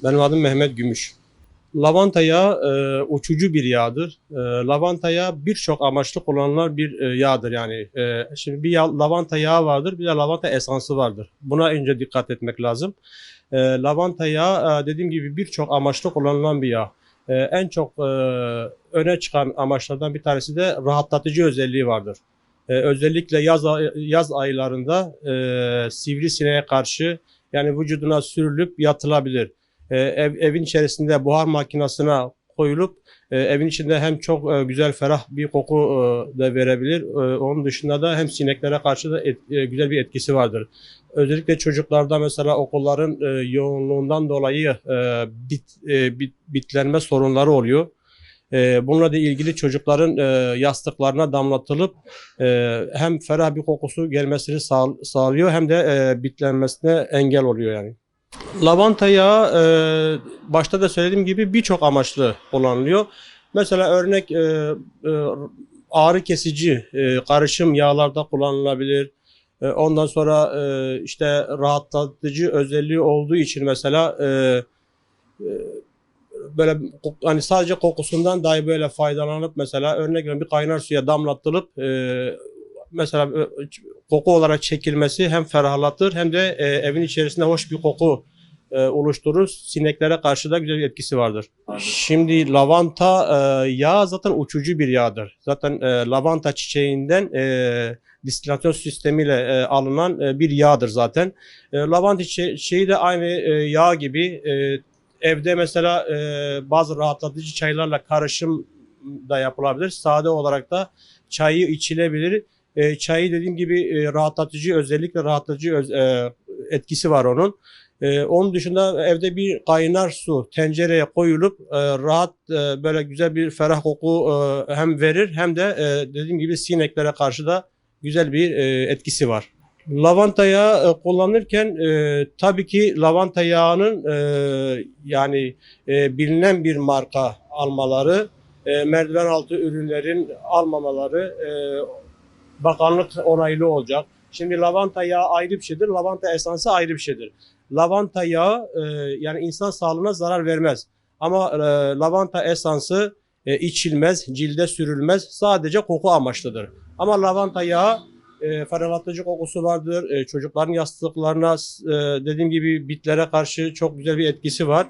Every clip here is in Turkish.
Benim adım Mehmet Gümüş. Lavanta yağı uçucu bir yağdır. Lavanta yağı birçok amaçlı kullanılan bir yağdır yani. Şimdi bir lavanta yağı vardır, bir de lavanta esansı vardır. Buna önce dikkat etmek lazım. Lavanta yağı dediğim gibi birçok amaçlı kullanılan bir yağ. En çok öne çıkan amaçlardan bir tanesi de rahatlatıcı özelliği vardır. Özellikle yaz aylarında sivrisineğe karşı yani vücuduna sürülüp yatılabilir. Evin içerisinde buhar makinesine koyulup evin içinde hem çok güzel ferah bir koku da verebilir. Onun dışında da hem sineklere karşı da güzel bir etkisi vardır. Özellikle çocuklarda mesela okulların yoğunluğundan dolayı bitlenme sorunları oluyor. Bununla da ilgili çocukların yastıklarına damlatılıp hem ferah bir kokusu gelmesini sağlıyor hem de bitlenmesine engel oluyor yani. Lavanta yağı başta da söylediğim gibi birçok amaçlı kullanılıyor. Mesela örnek ağrı kesici karışım yağlarda kullanılabilir. Ondan sonra işte rahatlatıcı özelliği olduğu için mesela böyle hani sadece kokusundan dahi böyle faydalanıp mesela örnek veriyorum bir kaynar suya damlatılıp mesela koku olarak çekilmesi hem ferahlatır hem de evin içerisinde hoş bir koku oluşturur. Sineklere karşı da güzel bir etkisi vardır. Şimdi lavanta yağı zaten uçucu bir yağdır. Zaten lavanta çiçeğinden distilasyon sistemiyle alınan bir yağdır zaten. Lavanta çiçeği de aynı yağ gibi evde mesela bazı rahatlatıcı çaylarla karışım da yapılabilir. Sade olarak da çayı içilebilir. Çayı dediğim gibi rahatlatıcı özellikle rahatlatıcı etkisi var onun. Onun dışında evde bir kaynar su tencereye koyulup rahat böyle güzel bir ferah koku hem verir hem de dediğim gibi sineklere karşı da güzel bir etkisi var. Lavanta yağı kullanırken tabii ki lavanta yağının yani bilinen bir marka almaları, merdiven altı ürünlerin almamaları bakanlık onaylı olacak. Şimdi lavanta yağı ayrı bir şeydir, lavanta esansı ayrı bir şeydir. Lavanta yağı yani insan sağlığına zarar vermez. Ama lavanta esansı içilmez, cilde sürülmez, sadece koku amaçlıdır. Ama lavanta yağı ferahlatıcı kokusu vardır. Çocukların yastıklarına dediğim gibi bitlere karşı çok güzel bir etkisi var.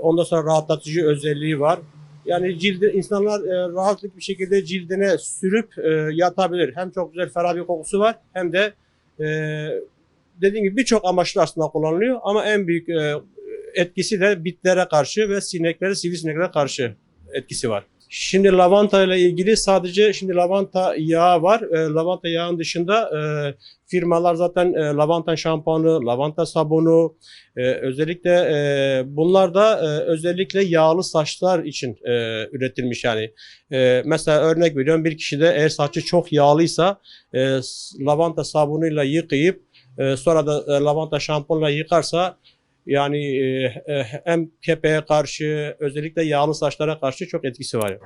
Ondan sonra rahatlatıcı özelliği var. Yani insanlar rahatlık bir şekilde cildine sürüp yatabilir. Hem çok güzel ferah bir kokusu var hem de e, dediğim gibi birçok amaçlı aslında kullanılıyor ama en büyük etkisi de bitlere karşı ve sivrisineklere karşı etkisi var. Şimdi lavanta ile ilgili sadece şimdi lavanta yağı var. Lavanta yağının dışında firmalar zaten lavanta şampuanı, lavanta sabunu, özellikle bunlar da özellikle yağlı saçlar için üretilmiş yani. Mesela örnek veriyorum bir kişide eğer saçı çok yağlıysa lavanta sabunuyla yıkayıp sonra da lavanta şampuanla yıkarsa yani hem kepeğe karşı özellikle yağlı saçlara karşı çok etkisi var.